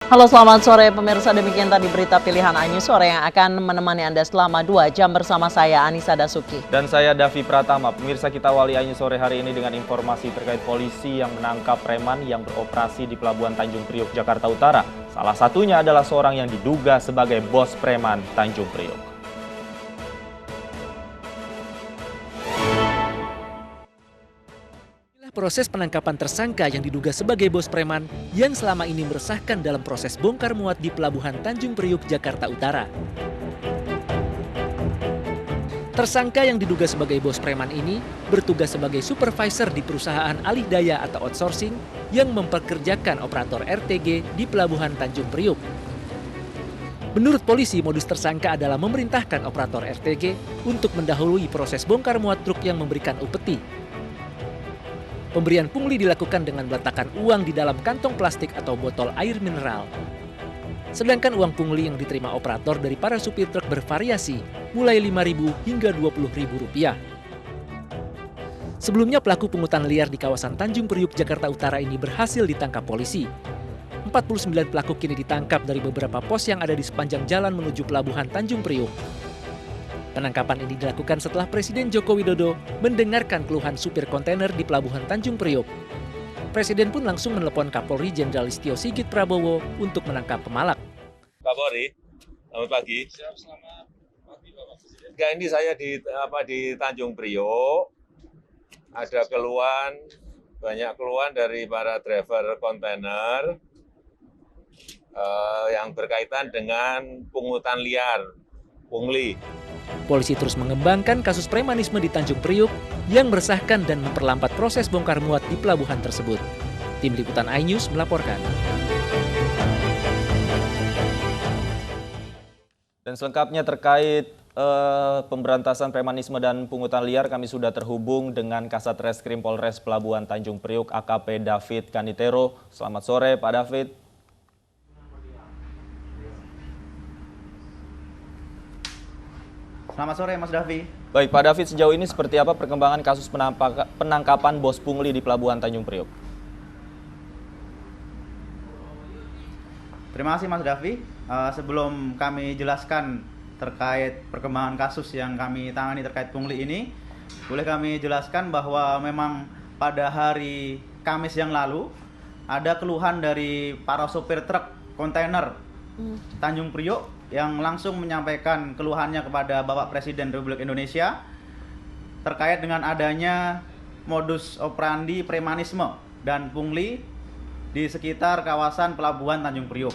Halo selamat sore pemirsa, demikian tadi berita pilihan iNews sore yang akan menemani Anda selama 2 jam bersama saya Anissa Dasuki. Dan saya Davi Pratama. Pemirsa, kita awali iNews sore hari ini dengan informasi terkait polisi yang menangkap preman yang beroperasi di Pelabuhan Tanjung Priok, Jakarta Utara. Salah satunya adalah seorang yang diduga sebagai bos preman Tanjung Priok. Proses penangkapan tersangka yang diduga sebagai bos preman yang selama ini meresahkan dalam proses bongkar muat di Pelabuhan Tanjung Priok, Jakarta Utara. Tersangka yang diduga sebagai bos preman ini bertugas sebagai supervisor di perusahaan alih daya atau outsourcing yang mempekerjakan operator RTG di Pelabuhan Tanjung Priok. Menurut polisi, modus tersangka adalah memerintahkan operator RTG untuk mendahului proses bongkar muat truk yang memberikan upeti. Pemberian pungli dilakukan dengan meletakkan uang di dalam kantong plastik atau botol air mineral. Sedangkan uang pungli yang diterima operator dari para supir truk bervariasi, mulai Rp5.000 hingga Rp20.000. Sebelumnya pelaku pungutan liar di kawasan Tanjung Priok, Jakarta Utara ini berhasil ditangkap polisi. 49 pelaku kini ditangkap dari beberapa pos yang ada di sepanjang jalan menuju Pelabuhan Tanjung Priok. Penangkapan ini dilakukan setelah Presiden Joko Widodo mendengarkan keluhan supir kontainer di Pelabuhan Tanjung Priok. Presiden pun langsung menelepon Kapolri Jenderal Listio Sigit Prabowo untuk menangkap pemalak. Kapolri, selamat pagi. Selamat pagi Bapak Presiden. Ya, ini saya di Tanjung Priok. Ada banyak keluhan dari para driver kontainer yang berkaitan dengan pungutan liar, pungli. Polisi terus mengembangkan kasus premanisme di Tanjung Priok yang meresahkan dan memperlambat proses bongkar muat di pelabuhan tersebut. Tim Liputan iNews melaporkan. Dan selengkapnya terkait pemberantasan premanisme dan pungutan liar, kami sudah terhubung dengan Kasat Reskrim Polres Pelabuhan Tanjung Priok AKP David Kanitero. Selamat sore Pak David. Selamat sore Mas Davi. Baik Pak David, sejauh ini seperti apa perkembangan kasus penangkapan bos pungli di Pelabuhan Tanjung Priok? Terima kasih Mas Davi. Sebelum kami jelaskan terkait perkembangan kasus yang kami tangani terkait pungli ini, boleh kami jelaskan bahwa memang pada hari Kamis yang lalu ada keluhan dari para sopir truk kontainer Tanjung Priok yang langsung menyampaikan keluhannya kepada Bapak Presiden Republik Indonesia terkait dengan adanya modus operandi premanisme dan pungli di sekitar kawasan Pelabuhan Tanjung Priok.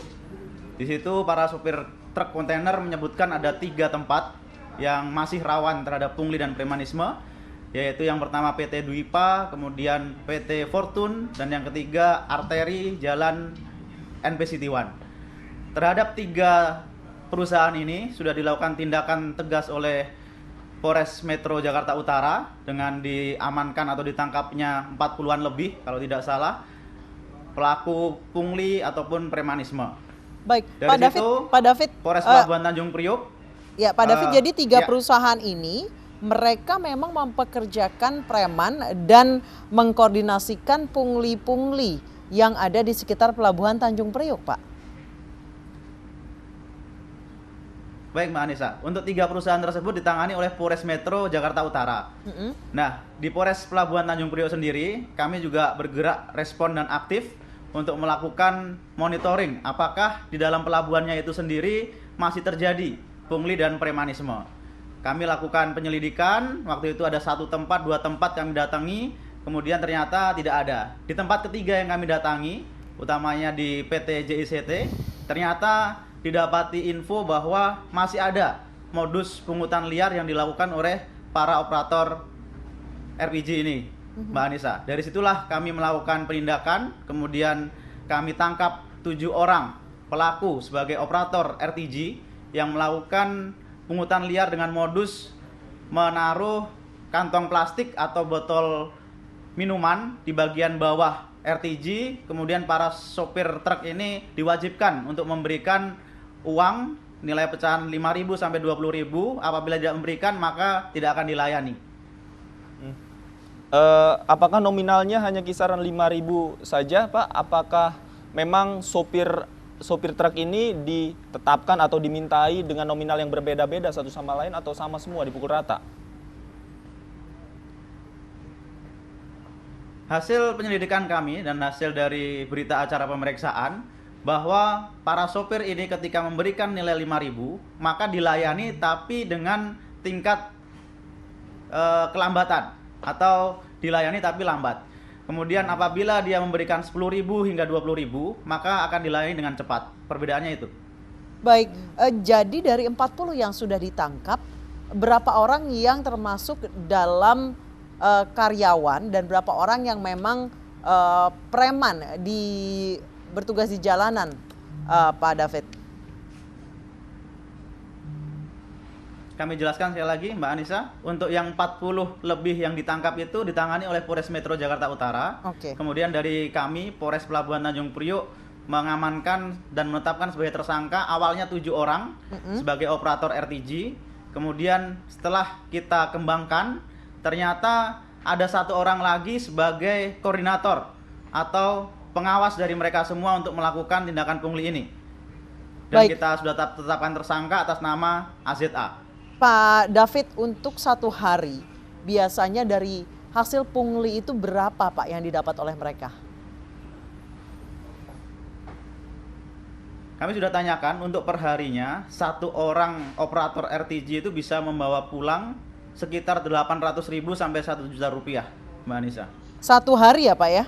Di situ para sopir truk kontainer menyebutkan ada 3 tempat yang masih rawan terhadap pungli dan premanisme, yaitu yang pertama PT Dwipa, kemudian PT Fortune, dan yang ketiga arteri Jalan NP City One. Terhadap 3 perusahaan ini sudah dilakukan tindakan tegas oleh Polres Metro Jakarta Utara dengan diamankan atau ditangkapnya 40-an lebih kalau tidak salah pelaku pungli ataupun premanisme. Baik, Dari Pak David, Polres Pelabuhan Tanjung Priok. Ya, Pak David, jadi 3 ya. perusahaan ini mereka memang mempekerjakan preman dan mengkoordinasikan pungli-pungli yang ada di sekitar Pelabuhan Tanjung Priok, Pak. Baik Mbak Anissa, untuk 3 perusahaan tersebut ditangani oleh Polres Metro Jakarta Utara. Nah, di Polres Pelabuhan Tanjung Priok sendiri, kami juga bergerak respon dan aktif untuk melakukan monitoring apakah di dalam pelabuhannya itu sendiri masih terjadi pungli dan premanisme. Kami lakukan penyelidikan, waktu itu ada 1 tempat, 2 tempat kami datangi, kemudian ternyata tidak ada. Di tempat ketiga yang kami datangi, utamanya di PT JICT, ternyata didapati info bahwa masih ada modus pungutan liar yang dilakukan oleh para operator RPG ini, Mbak Anissa. Dari situlah kami melakukan penindakan, kemudian kami tangkap 7 orang pelaku sebagai operator RTG yang melakukan pungutan liar dengan modus menaruh kantong plastik atau botol minuman di bagian bawah RTG, kemudian para sopir truk ini diwajibkan untuk memberikan uang nilai pecahan 5.000 sampai 20.000. Apabila tidak memberikan maka tidak akan dilayani. Apakah nominalnya hanya kisaran 5.000 saja, Pak? Apakah memang sopir sopir truk ini ditetapkan atau dimintai dengan nominal yang berbeda-beda satu sama lain atau sama semua dipukul rata? Hasil penyelidikan kami dan hasil dari berita acara pemeriksaan bahwa para sopir ini ketika memberikan nilai 5.000 maka dilayani tapi dengan tingkat kelambatan atau dilayani tapi lambat. Kemudian apabila dia memberikan 10.000 hingga 20.000 maka akan dilayani dengan cepat. Perbedaannya itu. Baik, jadi dari 40 yang sudah ditangkap, berapa orang yang termasuk dalam karyawan dan berapa orang yang memang preman bertugas di jalanan, Pak David? Kami jelaskan sekali lagi Mbak Anissa, untuk yang 40 lebih yang ditangkap itu ditangani oleh Polres Metro Jakarta Utara. Oke. Kemudian dari kami Polres Pelabuhan Tanjung Priok mengamankan dan menetapkan sebagai tersangka awalnya 7 orang sebagai operator RTG. Kemudian setelah kita kembangkan ternyata ada 1 orang lagi sebagai koordinator atau pengawas dari mereka semua untuk melakukan tindakan pungli ini. Dan Baik. kita sudah tetapkan tersangka atas nama AZA. Pak David, untuk 1 hari biasanya dari hasil pungli itu berapa Pak yang didapat oleh mereka? Kami sudah tanyakan untuk perharinya 1 orang operator RTG itu bisa membawa pulang sekitar 800.000 sampai 1 juta rupiah, Mbak Anissa. 1 hari ya Pak ya?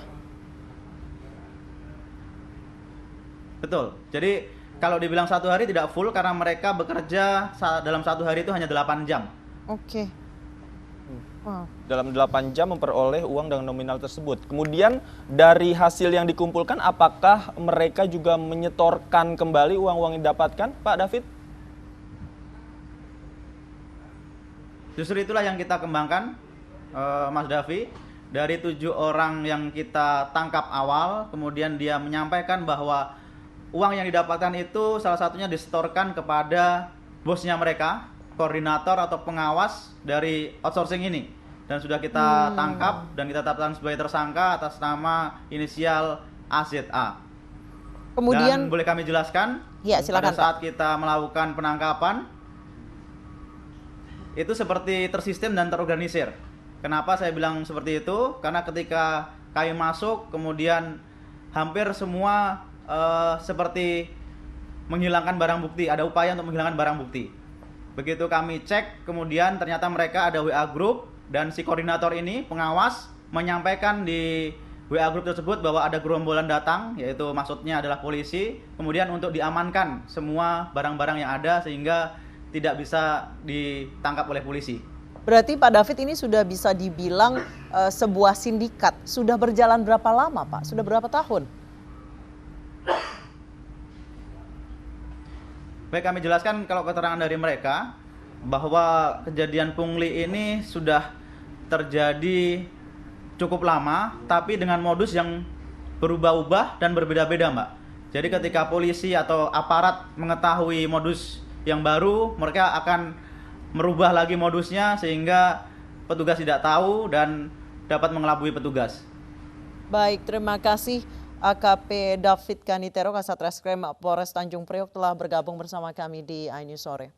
Betul. Jadi kalau dibilang 1 hari tidak full karena mereka bekerja dalam 1 hari itu hanya 8 jam. Oke. Wow. Dalam 8 jam memperoleh uang dengan nominal tersebut. Kemudian dari hasil yang dikumpulkan, apakah mereka juga menyetorkan kembali uang-uang yang didapatkan, Pak David? Justru itulah yang kita kembangkan, Mas Davi. Dari 7 orang yang kita tangkap awal, kemudian dia menyampaikan bahwa uang yang didapatkan itu salah satunya disetorkan kepada bosnya mereka, koordinator atau pengawas dari outsourcing ini. Dan sudah kita tangkap dan kita tetapkan sebagai tersangka atas nama inisial AZA. Kemudian Dan boleh kami jelaskan, Ya, silakan, pada saat kita melakukan penangkapan, itu seperti tersistem dan terorganisir. Kenapa saya bilang seperti itu? Karena ketika kami masuk, kemudian hampir semua seperti menghilangkan barang bukti, ada upaya untuk menghilangkan barang bukti. Begitu kami cek, kemudian ternyata mereka ada WA group dan si koordinator ini, pengawas, menyampaikan di WA group tersebut bahwa ada gerombolan datang, yaitu maksudnya adalah polisi, kemudian untuk diamankan semua barang-barang yang ada sehingga tidak bisa ditangkap oleh polisi. berarti Pak David ini sudah bisa dibilang sebuah sindikat. Sudah berjalan berapa lama Pak? Sudah berapa tahun? Baik, kami jelaskan kalau keterangan dari mereka bahwa kejadian pungli ini sudah terjadi cukup lama, tapi dengan modus yang berubah-ubah dan berbeda-beda, Mbak. Jadi ketika polisi atau aparat mengetahui modus yang baru, mereka akan merubah lagi modusnya sehingga petugas tidak tahu dan dapat mengelabui petugas. Baik, terima kasih AKP David Kanitero, Kasat Reskrim Polres Tanjung Priok telah bergabung bersama kami di iNews Sore.